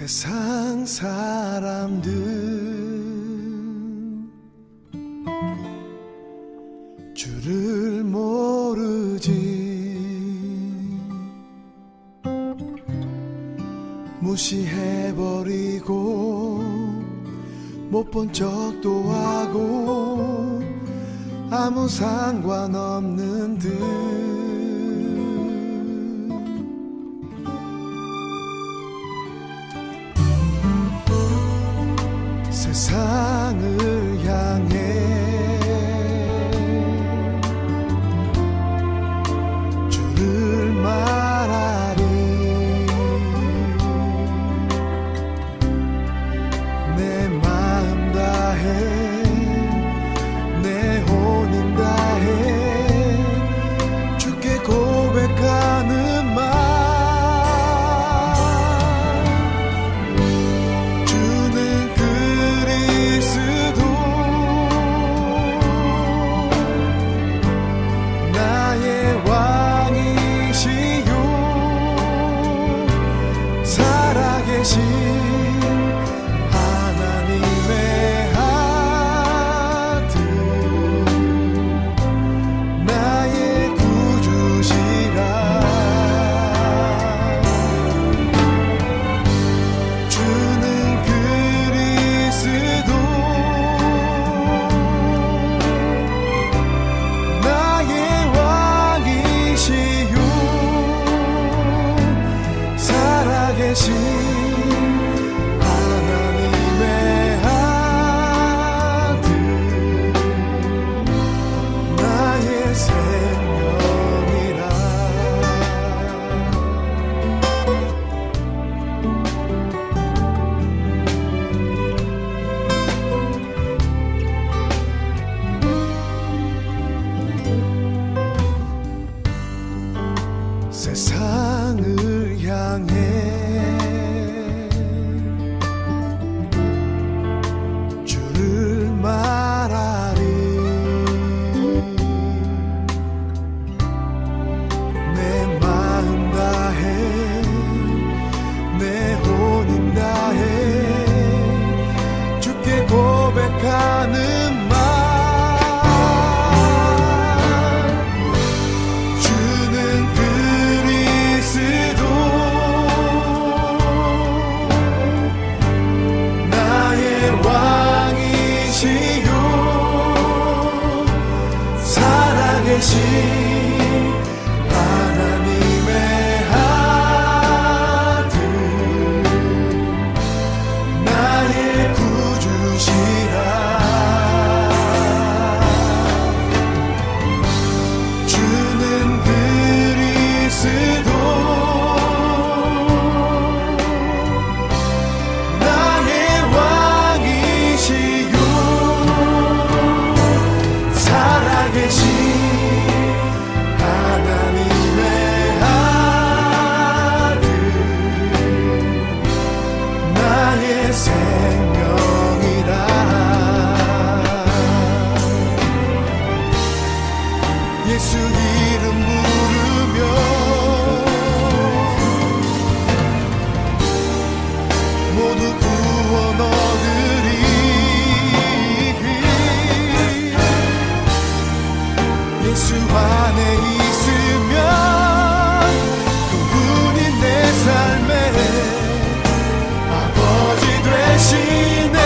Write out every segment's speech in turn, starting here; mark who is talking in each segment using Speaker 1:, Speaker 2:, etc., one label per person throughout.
Speaker 1: 세상 사람들 줄을 모르지 무시해버리고 못 본 척도 하고 아무 상관없는 듯 세상을 향해 줄을 말하리 내 마음 다해 내 혼인 다해 주께 고백하는 말 하나님의 아들 나의 구주시라 주는 그리스도 나의 왕이시요 살아계신 세상을 향해 줄을 말하리 내 마음 다해 내 혼인 다해 주께 고백하는 말 살아계신 하나님의 아들 나의 구주시라 주는 그리스도 나의 왕이시요 살아계신 하나님의 아들 나의 생명이라 예수 이름 부르며 모두 구원 얻으리 예수 안에 있으면 그분이 내 삶의 아버지 되시네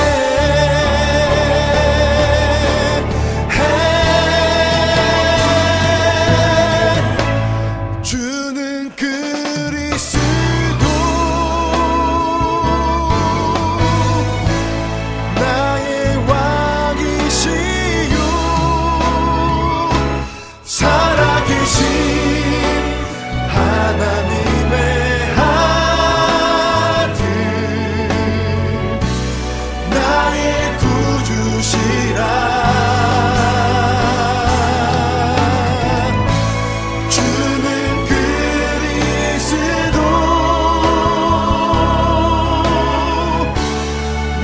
Speaker 1: 주는 그리스도 나의 왕이시요 살아계신 하나님의 아들 나의 구주시라 주는 그리스도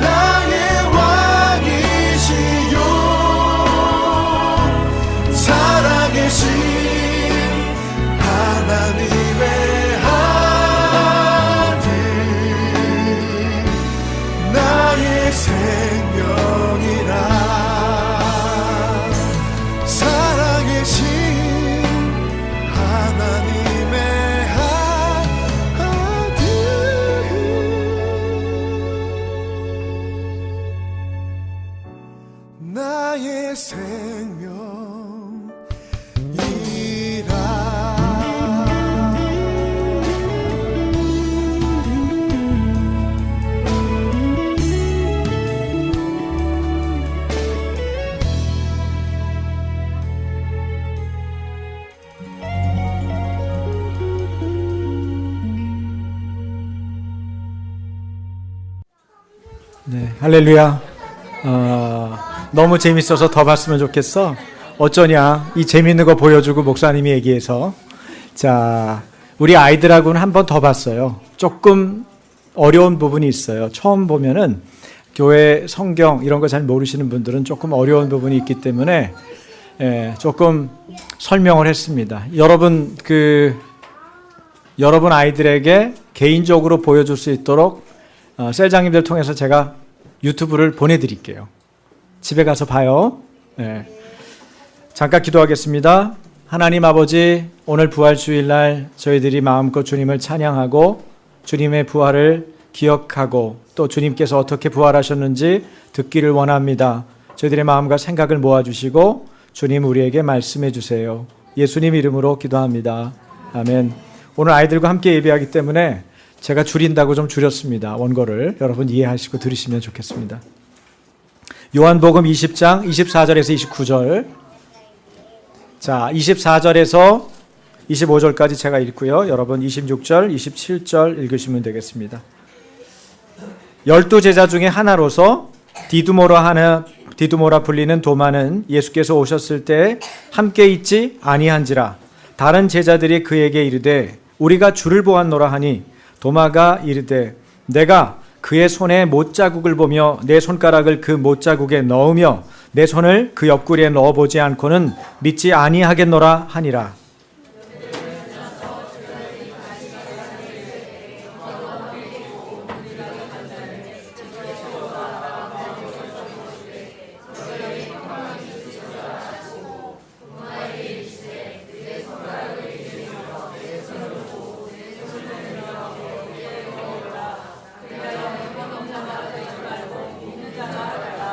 Speaker 1: 나의 왕이시요 살아계신 하나님의 아들
Speaker 2: 할렐루야. 너무 재밌어서 더 봤으면 좋겠어. 어쩌냐, 이 재밌는 거 보여주고 목사님이 얘기해서. 자, 우리 아이들하고는 한 번 더 봤어요. 조금 어려운 부분이 있어요. 처음 보면은 교회 성경 이런 거 잘 모르시는 분들은 조금 어려운 부분이 있기 때문에 조금 설명을 했습니다. 여러분 아이들에게 개인적으로 보여줄 수 있도록 셀장님들 통해서 제가 유튜브를 보내드릴게요. 집에 가서 봐요. 잠깐 기도하겠습니다. 하나님 아버지, 오늘 부활주일날 저희들이 마음껏 주님을 찬양하고 주님의 부활을 기억하고 또 주님께서 어떻게 부활하셨는지 듣기를 원합니다. 저희들의 마음과 생각을 모아주시고 주님 우리에게 말씀해 주세요. 예수님 이름으로 기도합니다. 아멘. 오늘 아이들과 함께 예배하기 때문에 제가 줄인다고 좀 줄였습니다. 원고를 여러분 이해하시고 들으시면 좋겠습니다. 요한복음 20장 24절에서 29절. 자, 24절에서 25절까지 제가 읽고요. 여러분 26절, 27절 읽으시면 되겠습니다. 12제자 중에 하나로서 디두모라 불리는 도마는 예수께서 오셨을 때 함께 있지 아니한지라. 다른 제자들이 그에게 이르되 우리가 주를 보았노라 하니 도마가 이르되 내가 그의 손에 못자국을 보며 내 손가락을 그 못자국에 넣으며 내 손을 그 옆구리에 넣어보지 않고는 믿지 아니하겠노라 하니라.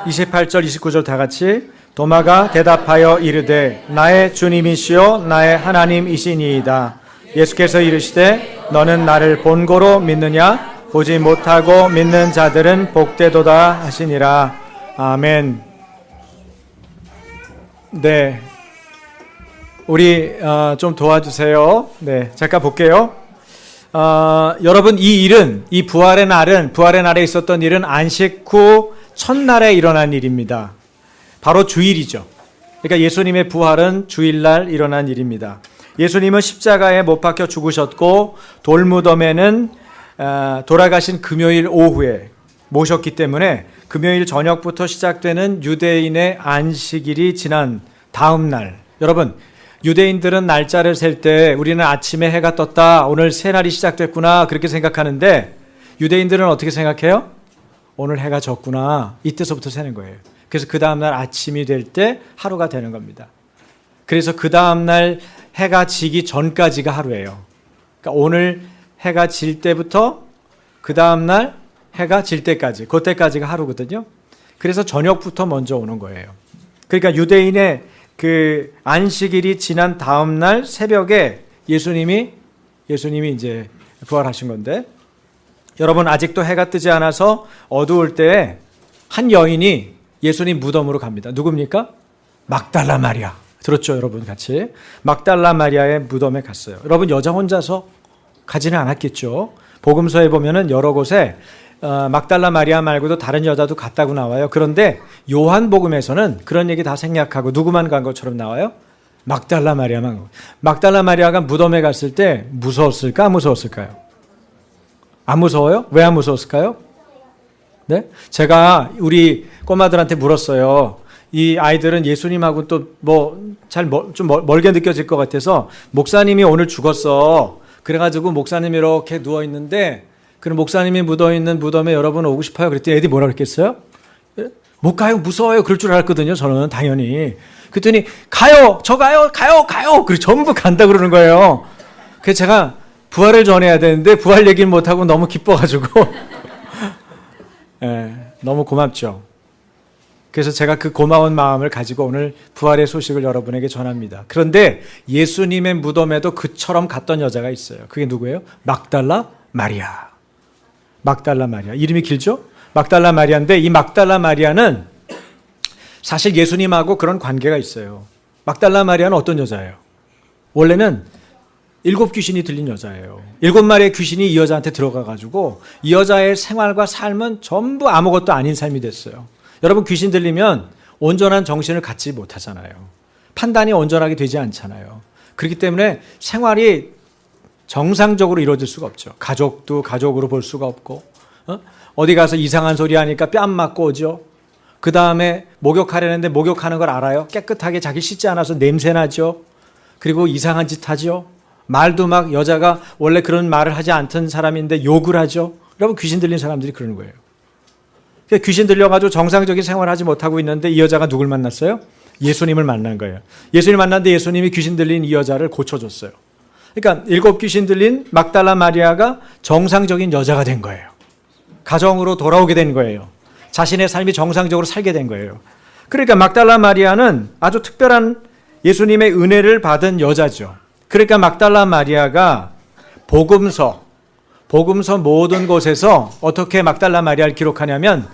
Speaker 2: (28절) (29절) 다 같이. 도마가 대답하여 이르되 나의 주님이시요 나의 하나님이시니이다. 예수께서 이르시되 너는 나를 본고로 믿느냐? 보지 못하고 믿는 자들은 복되도다 하시니라. 아멘. 네, 우리 좀 도와주세요. 네, 잠깐 볼게요. 여러분, 이 부활의 날에 있었던 일은 안식 후 첫날에 일어난 일입니다. 바로 주일이죠. 그러니까 예수님의 부활은 주일날 일어난 일입니다. 예수님은 십자가에 못 박혀 죽으셨고 돌무덤에는 돌아가신 금요일 오후에 모셨기 때문에 금요일 저녁부터 시작되는 유대인의 안식일이 지난 다음 날, 여러분, 유대인들은 날짜를 셀 때 우리는 아침에 해가 떴다, 오늘 새날이 시작됐구나 그렇게 생각하는데 유대인들은 어떻게 생각해요? 오늘 해가 졌구나, 이때서부터 세는 거예요. 그래서 그 다음날 아침이 될 때 하루가 되는 겁니다. 그래서 그 다음날 해가 지기 전까지가 하루예요. 그러니까 오늘 해가 질 때부터 그 다음날 해가 질 때까지, 그때까지가 하루거든요. 그래서 저녁부터 먼저 오는 거예요. 그러니까 유대인의 그 안식일이 지난 다음날 새벽에 예수님이 이제 부활하신 건데, 여러분, 아직도 해가 뜨지 않아서 어두울 때 한 여인이 예수님 무덤으로 갑니다. 누굽니까? 막달라 마리아. 들었죠, 여러분? 같이 막달라 마리아의 무덤에 갔어요. 여러분, 여자 혼자서 가지는 않았겠죠. 복음서에 보면은 여러 곳에 막달라 마리아 말고도 다른 여자도 갔다고 나와요. 그런데 요한복음에서는 그런 얘기 다 생략하고 누구만 간 것처럼 나와요? 막달라 마리아만. 막달라 마리아가 무덤에 갔을 때 무서웠을까? 안 무서웠을까요? 안 무서워요? 왜 안 무서웠을까요? 네? 제가 우리 꼬마들한테 물었어요. 이 아이들은 예수님하고 또 좀 멀게 느껴질 것 같아서, 목사님이 오늘 죽었어. 그래가지고 목사님이 이렇게 누워있는데 그럼 목사님이 묻어있는 무덤에 여러분 오고 싶어요? 그랬더니 애들이 뭐라 그랬겠어요? 못 가요, 무서워요. 그럴 줄 알았거든요, 저는 당연히. 그랬더니 가요, 저 가요. 그리고 전부 간다 그러는 거예요. 그래서 제가 부활을 전해야 되는데 부활 얘기를 못하고 너무 기뻐가지고 네, 너무 고맙죠. 그래서 제가 그 고마운 마음을 가지고 오늘 부활의 소식을 여러분에게 전합니다. 그런데 예수님의 무덤에도 그처럼 갔던 여자가 있어요. 그게 누구예요? 막달라 마리아. 막달라 마리아. 이름이 길죠? 막달라 마리아인데, 이 막달라 마리아는 사실 예수님하고 그런 관계가 있어요. 막달라 마리아는 어떤 여자예요? 원래는 7 귀신이 들린 여자예요. 7마리의 귀신이 이 여자한테 들어가가지고 이 여자의 생활과 삶은 전부 아무것도 아닌 삶이 됐어요. 여러분, 귀신 들리면 온전한 정신을 갖지 못하잖아요. 판단이 온전하게 되지 않잖아요. 그렇기 때문에 생활이 정상적으로 이루어질 수가 없죠. 가족도 가족으로 볼 수가 없고, 어디 가서 이상한 소리 하니까 뺨 맞고 오죠. 그 다음에 목욕하려는데 목욕하는 걸 알아요. 깨끗하게 자기 씻지 않아서 냄새 나죠. 그리고 이상한 짓 하죠. 말도 막 여자가 원래 그런 말을 하지 않던 사람인데 욕을 하죠. 여러분, 귀신 들린 사람들이 그러는 거예요. 귀신 들려가지고 정상적인 생활을 하지 못하고 있는데 이 여자가 누굴 만났어요? 예수님을 만난 거예요. 예수님을 만났는데 예수님이 귀신 들린 이 여자를 고쳐줬어요. 그러니까 7 귀신 들린 막달라 마리아가 정상적인 여자가 된 거예요. 가정으로 돌아오게 된 거예요. 자신의 삶이 정상적으로 살게 된 거예요. 그러니까 막달라 마리아는 아주 특별한 예수님의 은혜를 받은 여자죠. 그러니까 막달라 마리아가 복음서 모든 곳에서 어떻게 막달라 마리아를 기록하냐면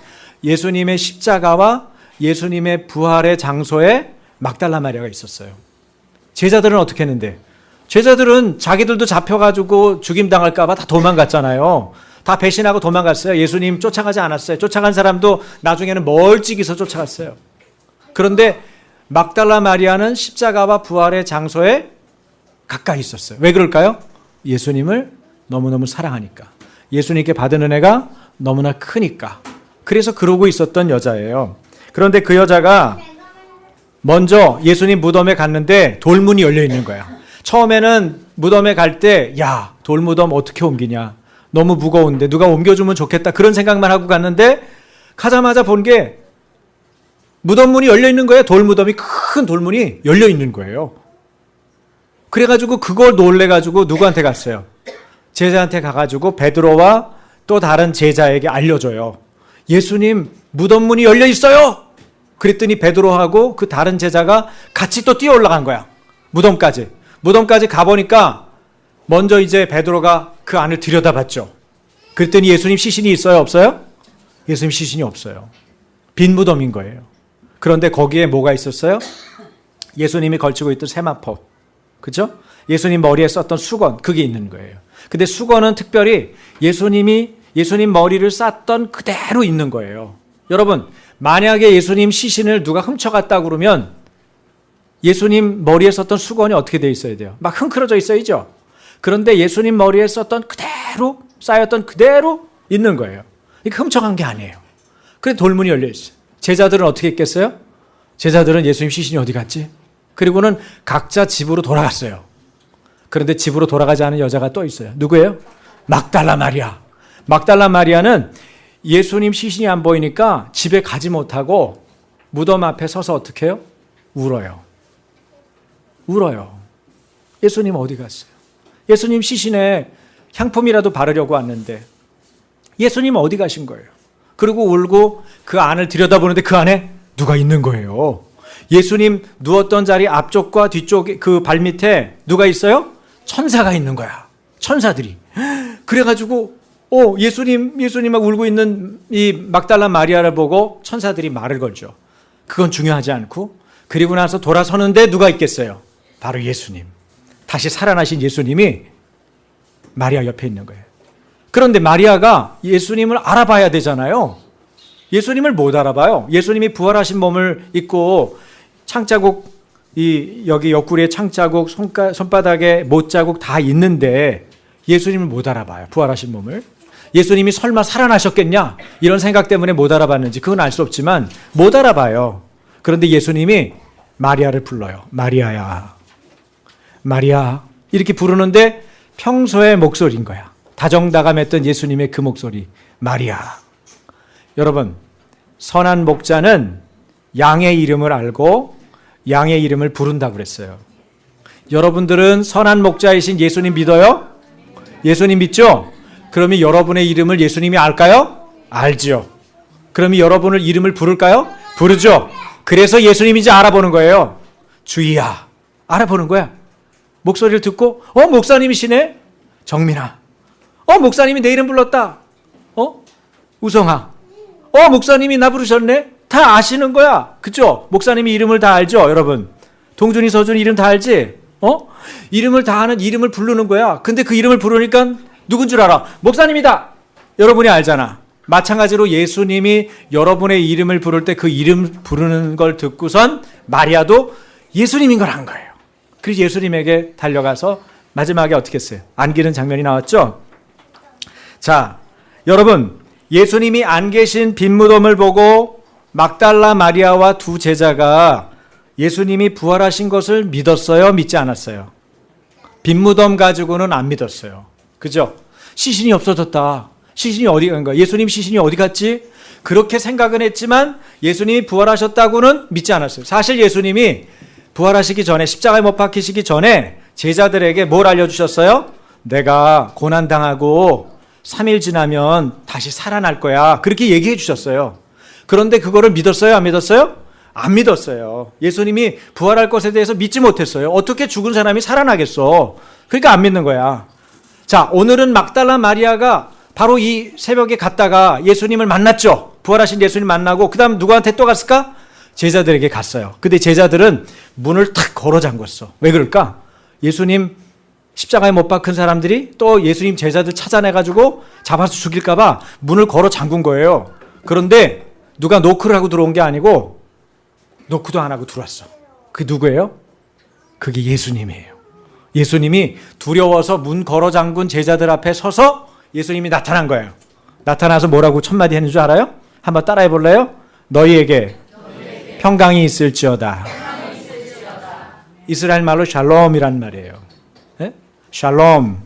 Speaker 2: 예수님의 십자가와 예수님의 부활의 장소에 막달라 마리아가 있었어요. 제자들은 어떻게 했는데? 제자들은 자기들도 잡혀가지고 죽임당할까 봐 다 도망갔잖아요. 다 배신하고 도망갔어요. 예수님 쫓아가지 않았어요. 쫓아간 사람도 나중에는 멀찍이서 쫓아갔어요. 그런데 막달라 마리아는 십자가와 부활의 장소에 가까이 있었어요. 왜 그럴까요? 예수님을 너무너무 사랑하니까. 예수님께 받은 은혜가 너무나 크니까. 그래서 그러고 있었던 여자예요. 그런데 그 여자가 먼저 예수님 무덤에 갔는데 돌문이 열려 있는 거야. 처음에는 무덤에 갈 때, 야, 돌무덤 어떻게 옮기냐. 너무 무거운데 누가 옮겨주면 좋겠다. 그런 생각만 하고 갔는데 가자마자 본 게 무덤 문이 열려 있는 거예요. 돌무덤이, 큰 돌문이 열려 있는 거예요. 그래가지고 그걸 놀래가지고 누구한테 갔어요? 제자한테 가가지고 베드로와 또 다른 제자에게 알려줘요. 예수님 무덤 문이 열려 있어요. 그랬더니 베드로하고 그 다른 제자가 같이 또 뛰어 올라간 거야. 무덤까지 가보니까 먼저 이제 베드로가 그 안을 들여다봤죠. 그랬더니 예수님 시신이 있어요, 없어요? 예수님 시신이 없어요. 빈 무덤인 거예요. 그런데 거기에 뭐가 있었어요? 예수님이 걸치고 있던 세마포, 그죠? 예수님 머리에 썼던 수건, 그게 있는 거예요. 근데 수건은 특별히 예수님 머리를 쌌던 그대로 있는 거예요. 여러분, 만약에 예수님 시신을 누가 훔쳐갔다 그러면 예수님 머리에 썼던 수건이 어떻게 돼 있어야 돼요? 막 흥크러져 있어야죠. 그런데 예수님 머리에 썼던 그대로, 쌓였던 그대로 있는 거예요. 이게 훔쳐간 게 아니에요. 그래서 돌문이 열려 있어요. 제자들은 어떻게 했겠어요? 제자들은 예수님 시신이 어디 갔지? 그리고는 각자 집으로 돌아갔어요. 그런데 집으로 돌아가지 않은 여자가 또 있어요. 누구예요? 막달라 마리아. 막달라 마리아는 예수님 시신이 안 보이니까 집에 가지 못하고 무덤 앞에 서서 어떻게 해요? 울어요. 예수님 어디 갔어요? 예수님 시신에 향품이라도 바르려고 왔는데 예수님 어디 가신 거예요? 그리고 울고 그 안을 들여다보는데 그 안에 누가 있는 거예요. 예수님 누웠던 자리 앞쪽과 뒤쪽 그 발밑에 누가 있어요? 천사가 있는 거야. 천사들이. 그래가지고 예수님 막 울고 있는 이 막달라 마리아를 보고 천사들이 말을 걸죠. 그건 중요하지 않고, 그리고 나서 돌아서는데 누가 있겠어요? 바로 예수님. 다시 살아나신 예수님이 마리아 옆에 있는 거예요. 그런데 마리아가 예수님을 알아봐야 되잖아요. 예수님을 못 알아봐요. 예수님이 부활하신 몸을 입고 창자국, 여기 옆구리에 창자국, 손바닥에 못자국 다 있는데 예수님을 못 알아봐요. 부활하신 몸을. 예수님이 설마 살아나셨겠냐? 이런 생각 때문에 못 알아봤는지 그건 알 수 없지만 못 알아봐요. 그런데 예수님이 마리아를 불러요. 마리아야. 마리아. 이렇게 부르는데 평소의 목소리인 거야. 다정다감했던 예수님의 그 목소리. 마리아. 여러분, 선한 목자는 양의 이름을 알고 양의 이름을 부른다고 그랬어요. 여러분들은 선한 목자이신 예수님 믿어요? 예수님 믿죠? 그러면 여러분의 이름을 예수님이 알까요? 알죠. 그러면 여러분을 이름을 부를까요? 부르죠. 그래서 예수님인지 알아보는 거예요. 주희야. 알아보는 거야. 목소리를 듣고 목사님이시네? 정민아. 목사님이 내 이름 불렀다. 우성아. 목사님이 나 부르셨네? 다 아시는 거야. 그죠? 목사님이 이름을 다 알죠, 여러분? 동준이, 서준이 이름 다 알지? 이름을 다 아는 이름을 부르는 거야. 근데 그 이름을 부르니까 누군 줄 알아? 목사님이다. 여러분이 알잖아. 마찬가지로 예수님이 여러분의 이름을 부를 때 그 이름 부르는 걸 듣고선 마리아도 예수님인 걸 한 거예요. 그래서 예수님에게 달려가서 마지막에 어떻게 했어요? 안기는 장면이 나왔죠? 자, 여러분, 예수님이 안 계신 빈 무덤을 보고 막달라 마리아와 두 제자가 예수님이 부활하신 것을 믿었어요? 믿지 않았어요? 빈 무덤 가지고는 안 믿었어요. 그죠? 시신이 없어졌다. 시신이 어디 간 거야? 예수님 시신이 어디 갔지? 그렇게 생각은 했지만 예수님이 부활하셨다고는 믿지 않았어요. 사실 예수님이 부활하시기 전에, 십자가에 못 박히시기 전에 제자들에게 뭘 알려주셨어요? 내가 고난당하고 3일 지나면 다시 살아날 거야. 그렇게 얘기해 주셨어요. 그런데 그거를 믿었어요? 안 믿었어요? 안 믿었어요. 예수님이 부활할 것에 대해서 믿지 못했어요. 어떻게 죽은 사람이 살아나겠어? 그러니까 안 믿는 거야. 자, 오늘은 막달라 마리아가 바로 이 새벽에 갔다가 예수님을 만났죠. 부활하신 예수님 만나고 그 다음 누구한테 또 갔을까? 제자들에게 갔어요. 근데 제자들은 문을 탁 걸어 잠궜어. 왜 그럴까? 예수님 십자가에 못 박힌 사람들이 또 예수님 제자들 찾아내가지고 잡아서 죽일까 봐 문을 걸어 잠근 거예요. 그런데 누가 노크를 하고 들어온 게 아니고 노크도 안 하고 들어왔어. 그게 누구예요? 그게 예수님이에요. 예수님이 두려워서 문 걸어 잠근 제자들 앞에 서서 예수님이 나타난 거예요. 나타나서 뭐라고 첫마디 했는 줄 알아요? 한번 따라해 볼래요? 너희에게 평강이 있을지어다. 이스라엘 말로 샬롬이란 말이에요. 네? 샬롬.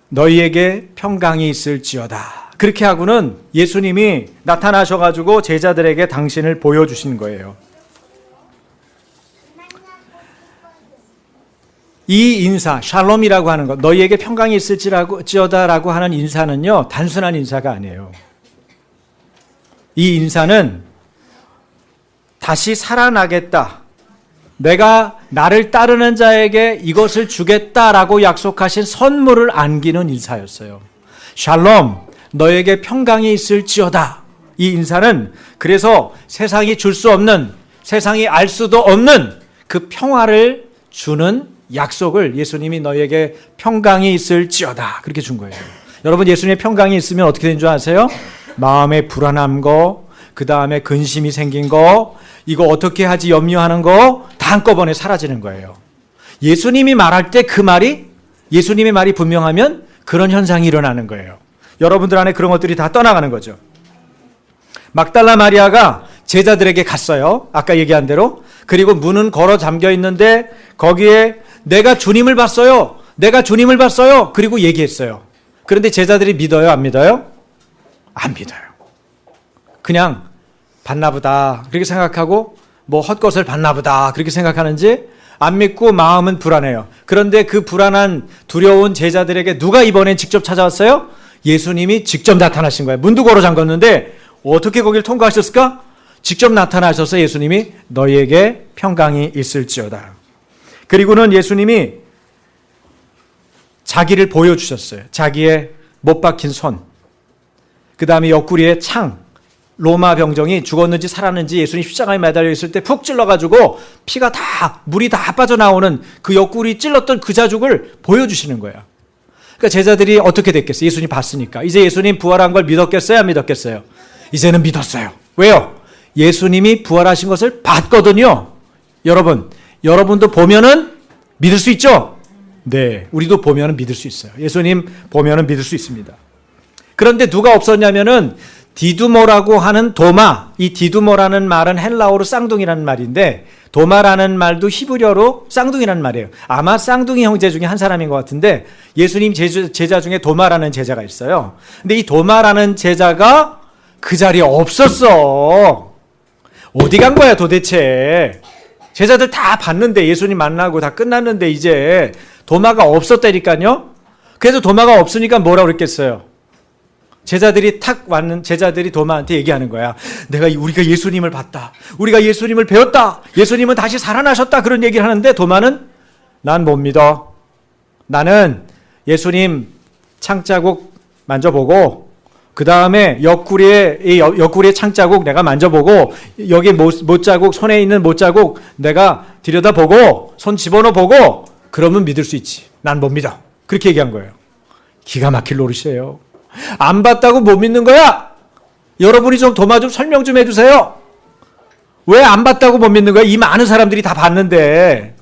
Speaker 2: 너희에게 평강이 있을지어다. 그렇게 하고는 예수님이 나타나셔가지고 제자들에게 당신을 보여주신 거예요. 이 인사, 샬롬이라고 하는 것, 너희에게 평강이 있을지어다라고 하는 인사는요, 단순한 인사가 아니에요. 이 인사는 다시 살아나겠다. 내가 나를 따르는 자에게 이것을 주겠다라고 약속하신 선물을 안기는 인사였어요. 샬롬, 너에게 평강이 있을지어다. 이 인사는 그래서 세상이 줄 수 없는, 세상이 알 수도 없는 그 평화를 주는 약속을 예수님이 너에게 평강이 있을지어다. 그렇게 준 거예요. 여러분, 예수님의 평강이 있으면 어떻게 되는 줄 아세요? 마음의 불안함 거, 그 다음에 근심이 생긴 거, 이거 어떻게 하지 염려하는 거 다 한꺼번에 사라지는 거예요. 예수님이 말할 때 그 말이, 예수님의 말이 분명하면 그런 현상이 일어나는 거예요. 여러분들 안에 그런 것들이 다 떠나가는 거죠. 막달라 마리아가 제자들에게 갔어요. 아까 얘기한 대로. 그리고 문은 걸어 잠겨 있는데 거기에 내가 주님을 봤어요. 내가 주님을 봤어요. 그리고 얘기했어요. 그런데 제자들이 믿어요? 안 믿어요? 안 믿어요. 그냥 봤나 보다 그렇게 생각하고 뭐 헛것을 봤나 보다 그렇게 생각하는지 안 믿고 마음은 불안해요. 그런데 그 불안한 두려운 제자들에게 누가 이번엔 직접 찾아왔어요? 예수님이 직접 나타나신 거예요. 문도 걸어 잠궜는데 어떻게 거길 통과하셨을까? 직접 나타나셔서 예수님이 너희에게 평강이 있을지어다. 그리고는 예수님이 자기를 보여주셨어요. 자기의 못 박힌 손, 그 다음에 옆구리에 창, 로마 병정이 죽었는지 살았는지 예수님 십자가에 매달려 있을 때 푹 찔러가지고 피가 다, 물이 다 빠져나오는 그 옆구리 찔렀던 그 자죽을 보여주시는 거예요. 그러니까 제자들이 어떻게 됐겠어요? 예수님 봤으니까. 이제 예수님 부활한 걸 믿었겠어요? 안 믿었겠어요? 이제는 믿었어요. 왜요? 예수님이 부활하신 것을 봤거든요. 여러분도 보면은 믿을 수 있죠? 네, 우리도 보면은 믿을 수 있어요. 예수님 보면은 믿을 수 있습니다. 그런데 누가 없었냐면은 디두모라고 하는 도마, 이 디두모라는 말은 헬라어로 쌍둥이라는 말인데 도마라는 말도 히브리어로 쌍둥이라는 말이에요. 아마 쌍둥이 형제 중에 한 사람인 것 같은데 예수님 제자 중에 도마라는 제자가 있어요. 근데 이 도마라는 제자가 그 자리에 없었어. 어디 간 거야 도대체? 제자들 다 봤는데 예수님 만나고 다 끝났는데 이제 도마가 없었다니까요. 그래서 도마가 없으니까 뭐라고 그랬겠어요? 제자들이 도마한테 얘기하는 거야. 우리가 예수님을 봤다. 우리가 예수님을 배웠다. 예수님은 다시 살아나셨다. 그런 얘기를 하는데 도마는 난 못 믿어. 나는 예수님 창자국 만져보고 그 다음에 옆구리의 창자국 내가 만져보고, 여기 못자국, 손에 있는 못자국 내가 들여다보고, 손 집어넣어 보고, 그러면 믿을 수 있지. 난 못 믿어. 그렇게 얘기한 거예요. 기가 막힐 노릇이에요. 안 봤다고 못 믿는 거야? 여러분이 좀 도마 좀 설명 좀 해주세요. 왜 안 봤다고 못 믿는 거야? 이 많은 사람들이 다 봤는데.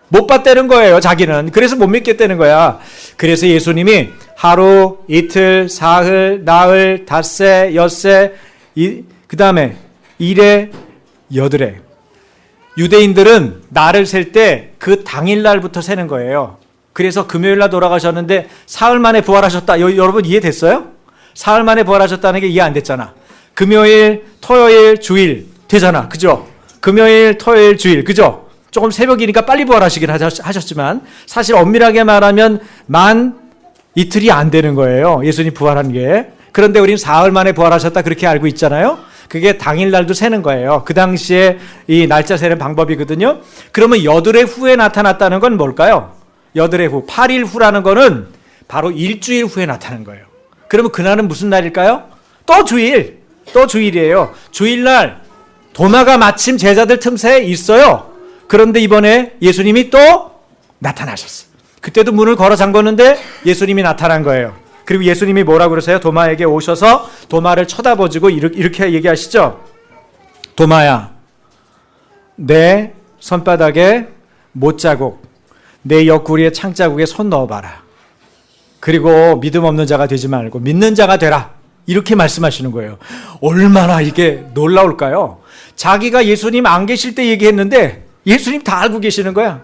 Speaker 2: 못 봤다는 거예요, 자기는. 그래서 못 믿겠다는 거야. 그래서 예수님이 하루, 이틀, 사흘, 나흘, 닷새, 엿새, 그 다음에 일회, 여덟회. 유대인들은 날을 셀 때 그 당일날부터 세는 거예요. 그래서 금요일날 돌아가셨는데 사흘 만에 부활하셨다. 여러분 이해됐어요? 사흘 만에 부활하셨다는 게 이해 안 됐잖아. 금요일, 토요일, 주일 되잖아. 그죠? 금요일, 토요일, 주일. 그죠? 조금 새벽이니까 빨리 부활하시긴 하셨지만 사실 엄밀하게 말하면 만 이틀이 안 되는 거예요. 예수님 부활한 게. 그런데 우리는 사흘 만에 부활하셨다 그렇게 알고 있잖아요. 그게 당일날도 세는 거예요. 그 당시에 이 날짜 세는 방법이거든요. 그러면 여덟회 후에 나타났다는 건 뭘까요? 여덟회 후, 8일 후라는 거는 바로 일주일 후에 나타난 거예요. 그러면 그날은 무슨 날일까요? 또 주일, 또 주일이에요. 주일날 도마가 마침 제자들 틈새에 있어요. 그런데 이번에 예수님이 또 나타나셨어요. 그때도 문을 걸어 잠궜는데 예수님이 나타난 거예요. 그리고 예수님이 뭐라고 그러세요? 도마에게 오셔서 도마를 쳐다보시고 이렇게 얘기하시죠. 도마야, 내 손바닥에 못자국, 내 옆구리에 창자국에 손 넣어봐라. 그리고 믿음 없는 자가 되지 말고 믿는 자가 되라. 이렇게 말씀하시는 거예요. 얼마나 이게 놀라울까요? 자기가 예수님 안 계실 때 얘기했는데 예수님 다 알고 계시는 거야.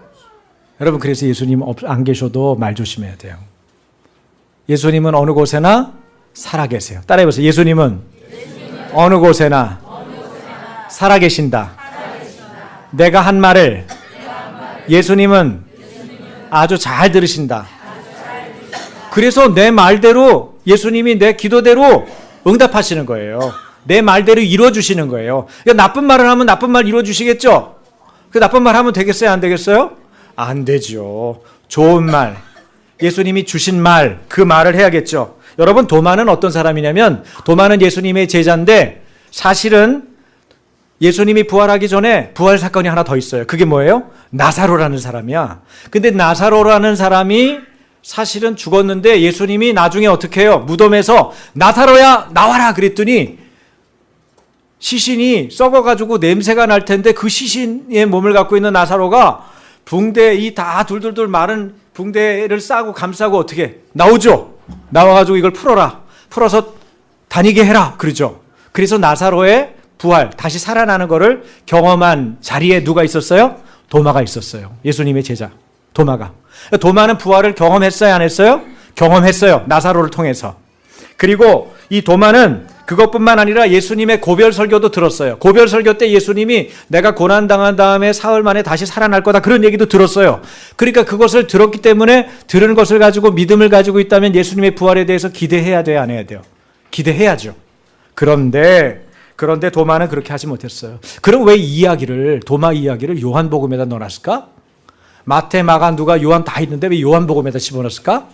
Speaker 2: 여러분, 그래서 예수님 안 계셔도 말 조심해야 돼요. 예수님은 어느 곳에나 살아계세요. 따라해보세요. 예수님은 어느 곳에나 살아계신다. 내가 한 말을 예수님은 아주 잘 들으신다. 그래서 내 말대로 예수님이 내 기도대로 응답하시는 거예요. 내 말대로 이루어주시는 거예요. 그러니까 나쁜 말을 하면 나쁜 말 이루어주시겠죠? 그 나쁜 말 하면 되겠어요? 안 되겠어요? 안 되죠. 좋은 말, 예수님이 주신 말, 그 말을 해야겠죠. 여러분, 도마는 어떤 사람이냐면 도마는 예수님의 제자인데 사실은 예수님이 부활하기 전에 부활 사건이 하나 더 있어요. 그게 뭐예요? 나사로라는 사람이야. 근데 나사로라는 사람이 사실은 죽었는데 예수님이 나중에 어떻게 해요? 무덤에서 나사로야 나와라 그랬더니 시신이 썩어가지고 냄새가 날 텐데 그 시신의 몸을 갖고 있는 나사로가 붕대, 이 다 둘둘둘 마른 붕대를 싸고 감싸고 어떻게 나오죠? 나와가지고 이걸 풀어라. 풀어서 다니게 해라. 그러죠. 그래서 나사로의 부활, 다시 살아나는 거를 경험한 자리에 누가 있었어요? 도마가 있었어요. 예수님의 제자 도마가. 도마는 부활을 경험했어요? 안 했어요? 경험했어요. 나사로를 통해서. 그리고 이 도마는 그것뿐만 아니라 예수님의 고별 설교도 들었어요. 고별 설교 때 예수님이 내가 고난당한 다음에 사흘 만에 다시 살아날 거다 그런 얘기도 들었어요. 그러니까 그것을 들었기 때문에 들은 것을 가지고 믿음을 가지고 있다면 예수님의 부활에 대해서 기대해야 돼요? 안 해야 돼요? 기대해야죠. 그런데 도마는 그렇게 하지 못했어요. 그럼 왜 도마 이야기를 요한복음에다 넣어놨을까? 마태, 마가, 누가, 요한 다 있는데 왜 요한복음에다 집어넣었을까?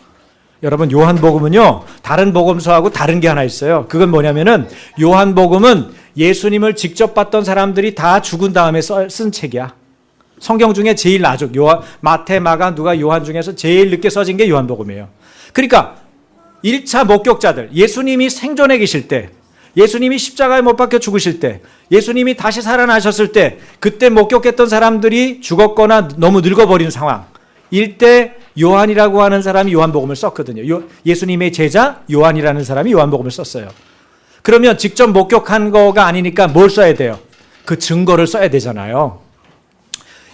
Speaker 2: 여러분, 요한복음은요, 다른 복음서하고 다른 게 하나 있어요. 그건 뭐냐면은, 요한복음은 예수님을 직접 봤던 사람들이 다 죽은 다음에 쓴 책이야. 성경 중에 제일 나죠. 마태, 마가, 누가, 요한 중에서 제일 늦게 써진 게 요한복음이에요. 그러니까, 1차 목격자들, 예수님이 생존해 계실 때, 예수님이 십자가에 못 박혀 죽으실 때, 예수님이 다시 살아나셨을 때, 그때 목격했던 사람들이 죽었거나 너무 늙어버린 상황. 일때 요한이라고 하는 사람이 요한복음을 썼거든요. 예수님의 제자 요한이라는 사람이 요한복음을 썼어요. 그러면 직접 목격한 거가 아니니까 뭘 써야 돼요? 그 증거를 써야 되잖아요.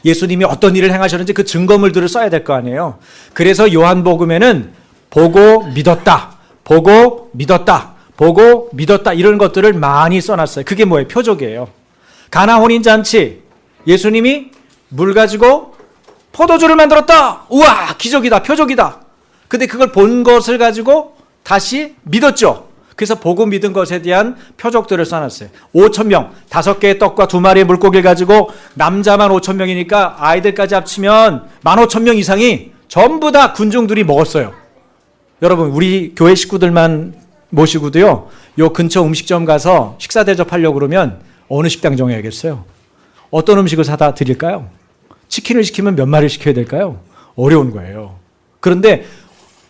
Speaker 2: 예수님이 어떤 일을 행하셨는지 그 증거물들을 써야 될 거 아니에요. 그래서 요한복음에는 보고 믿었다, 보고 믿었다, 보고 믿었다 이런 것들을 많이 써놨어요. 그게 뭐예요? 표적이에요. 가나 혼인잔치, 예수님이 물 가지고 포도주를 만들었다. 우와, 기적이다, 표적이다. 근데 그걸 본 것을 가지고 다시 믿었죠. 그래서 보고 믿은 것에 대한 표적들을 써놨어요. 5,000명, 5개의 떡과 2마리의 물고기를 가지고 남자만 5,000명이니까 아이들까지 합치면 15,000명 이상이 전부 다 군중들이 먹었어요. 여러분, 우리 교회 식구들만 모시고도요, 요 근처 음식점 가서 식사 대접하려고 그러면 어느 식당 정해야겠어요? 어떤 음식을 사다 드릴까요? 치킨을 시키면 몇 마리를 시켜야 될까요? 어려운 거예요. 그런데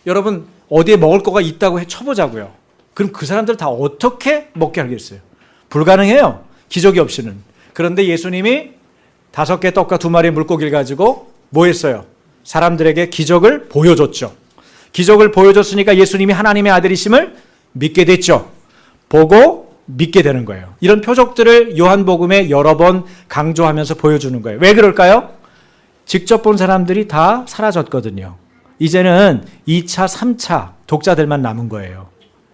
Speaker 2: 여러분, 어디에 먹을 거가 있다고 쳐보자고요. 그럼 그 사람들 다 어떻게 먹게 하겠어요? 불가능해요. 기적이 없이는. 그런데 예수님이 5개 떡과 2마리 물고기를 가지고 뭐 했어요? 사람들에게 기적을 보여줬죠. 기적을 보여줬으니까 예수님이 하나님의 아들이심을 믿게 됐죠. 보고 믿게 되는 거예요. 이런 표적들을 요한복음에 여러 번 강조하면서 보여주는 거예요. 왜 그럴까요? 직접 본 사람들이 다 사라졌거든요. 이제는 2차, 3차 독자들만 남은 거예요.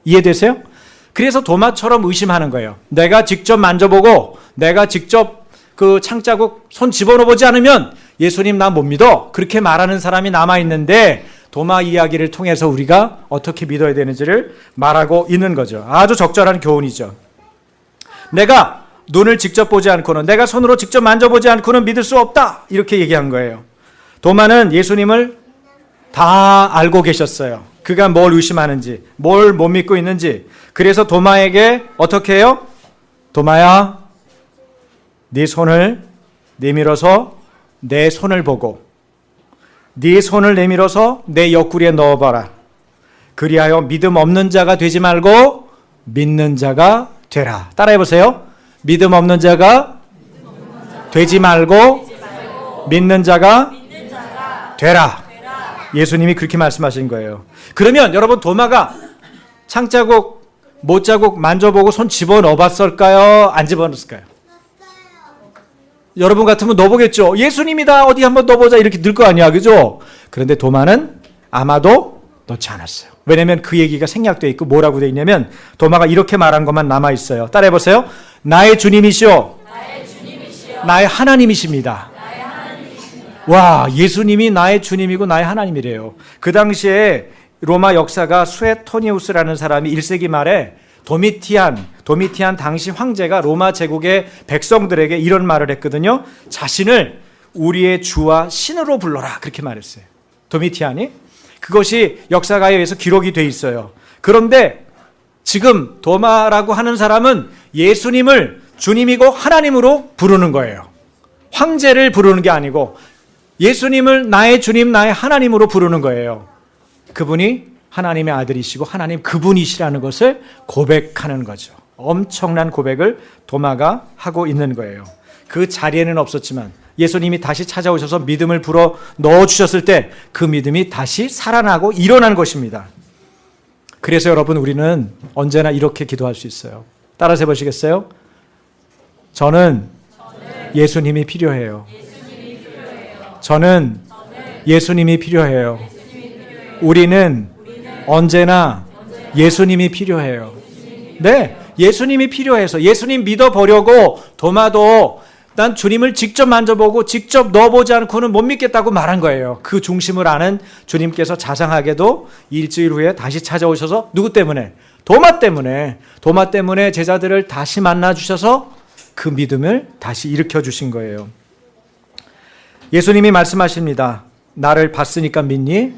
Speaker 2: 이해되세요? 그래서 도마처럼 의심하는 거예요. 내가 직접 만져보고 내가 직접 그 창자국 손 집어넣어보지 않으면 예수님 나 못 믿어. 그렇게 말하는 사람이 남아있는데 도마 이야기를 통해서 우리가 어떻게 믿어야 되는지를 말하고 있는 거죠. 아주 적절한 교훈이죠. 내가 눈을 직접 보지 않고는, 내가 손으로 직접 만져보지 않고는 믿을 수 없다. 이렇게 얘기한 거예요. 도마는 예수님을 다 알고 계셨어요. 그가 뭘 의심하는지, 뭘 못 믿고 있는지. 그래서 도마에게 어떻게 해요? 도마야, 네 손을 내밀어서 내 손을 보고 네 손을 내밀어서 내 옆구리에 넣어봐라. 그리하여 믿음 없는 자가 되지 말고 믿는 자가 되라. 따라해보세요. 믿음 없는 자가 되지 말고 믿는 자가 되라. 예수님이 그렇게 말씀하신 거예요. 그러면 여러분, 도마가 창자국, 못자국 만져보고 손 집어넣어봤을까요? 안 집어넣었을까요? 여러분 같으면 넣어보겠죠. 예수님이다, 어디 한번 넣어보자, 이렇게 늘 거 아니야, 그죠? 그런데 도마는 아마도 넣지 않았어요. 왜냐하면 그 얘기가 생략되어 있고 뭐라고 되어 있냐면 도마가 이렇게 말한 것만 남아있어요. 따라해보세요. 나의 주님이시오, 나의 하나님이십니다. 와, 예수님이 나의 주님이고 나의 하나님이래요. 그 당시에 로마 역사가 수에토니우스라는 사람이 1세기 말에 도미티안 당시 황제가 로마 제국의 백성들에게 이런 말을 했거든요. 자신을 우리의 주와 신으로 불러라, 그렇게 말했어요. 도미티안이. 그것이 역사가에 의해서 기록이 돼 있어요. 그런데 지금 도마라고 하는 사람은 예수님을 주님이고 하나님으로 부르는 거예요. 황제를 부르는 게 아니고 예수님을 나의 주님, 나의 하나님으로 부르는 거예요. 그분이 하나님의 아들이시고 하나님 그분이시라는 것을 고백하는 거죠. 엄청난 고백을 도마가 하고 있는 거예요. 그 자리에는 없었지만 예수님이 다시 찾아오셔서 믿음을 불어 넣어주셨을 때 그 믿음이 다시 살아나고 일어난 것입니다. 그래서 여러분, 우리는 언제나 이렇게 기도할 수 있어요. 따라서 해보시겠어요? 저는 예수님이 필요해요. 저는 예수님이 필요해요. 우리는 언제나 예수님이 필요해요. 네, 예수님이 필요해서 예수님 믿어보려고 도마도 난 주님을 직접 만져보고 직접 넣어보지 않고는 못 믿겠다고 말한 거예요. 그 중심을 아는 주님께서 자상하게도 일주일 후에 다시 찾아오셔서 누구 때문에? 도마 때문에 제자들을 다시 만나주셔서 그 믿음을 다시 일으켜 주신 거예요. 예수님이 말씀하십니다. 나를 봤으니까 믿니?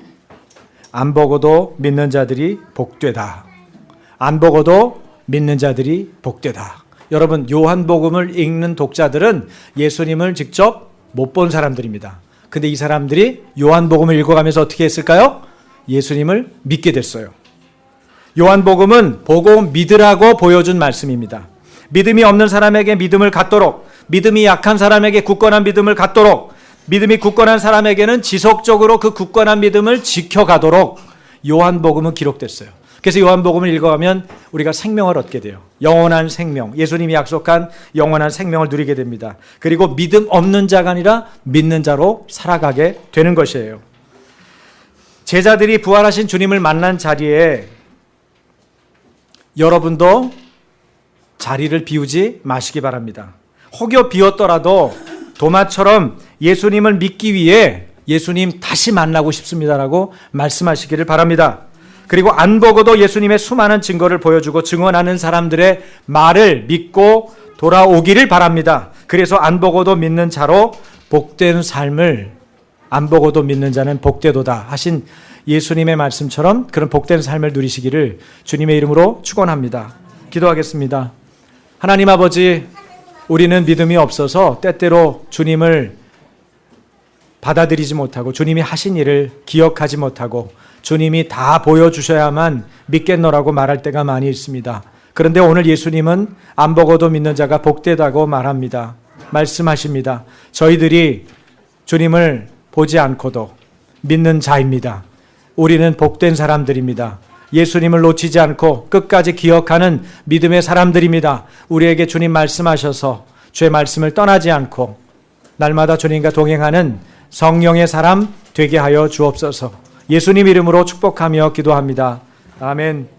Speaker 2: 안 보고도 믿는 자들이 복되다. 안 보고도 믿는 자들이 복되다. 여러분, 요한복음을 읽는 독자들은 예수님을 직접 못 본 사람들입니다. 근데 이 사람들이 요한복음을 읽어가면서 어떻게 했을까요? 예수님을 믿게 됐어요. 요한복음은 보고 믿으라고 보여준 말씀입니다. 믿음이 없는 사람에게 믿음을 갖도록, 믿음이 약한 사람에게 굳건한 믿음을 갖도록, 믿음이 굳건한 사람에게는 지속적으로 그 굳건한 믿음을 지켜가도록 요한복음은 기록됐어요. 그래서 요한복음을 읽어가면 우리가 생명을 얻게 돼요. 영원한 생명, 예수님이 약속한 영원한 생명을 누리게 됩니다. 그리고 믿음 없는 자가 아니라 믿는 자로 살아가게 되는 것이에요. 제자들이 부활하신 주님을 만난 자리에 여러분도 자리를 비우지 마시기 바랍니다. 혹여 비었더라도 도마처럼 예수님을 믿기 위해 예수님 다시 만나고 싶습니다라고 말씀하시기를 바랍니다. 그리고 안 보고도 예수님의 수많은 증거를 보여주고 증언하는 사람들의 말을 믿고 돌아오기를 바랍니다. 그래서 안 보고도 믿는 자로 복된 삶을 안 보고도 믿는 자는 복되도다 하신 예수님의 말씀처럼 그런 복된 삶을 누리시기를 주님의 이름으로 축원합니다. 기도하겠습니다. 하나님 아버지, 우리는 믿음이 없어서 때때로 주님을 받아들이지 못하고 주님이 하신 일을 기억하지 못하고 주님이 다 보여주셔야만 믿겠노라고 말할 때가 많이 있습니다. 그런데 오늘 예수님은 안 보고도 믿는 자가 복되다고 말합니다. 말씀하십니다. 저희들이 주님을 보지 않고도 믿는 자입니다. 우리는 복된 사람들입니다. 예수님을 놓치지 않고 끝까지 기억하는 믿음의 사람들입니다. 우리에게 주님 말씀하셔서 주의 말씀을 떠나지 않고 날마다 주님과 동행하는 성령의 사람 되게 하여 주옵소서. 예수님 이름으로 축복하며 기도합니다. 아멘.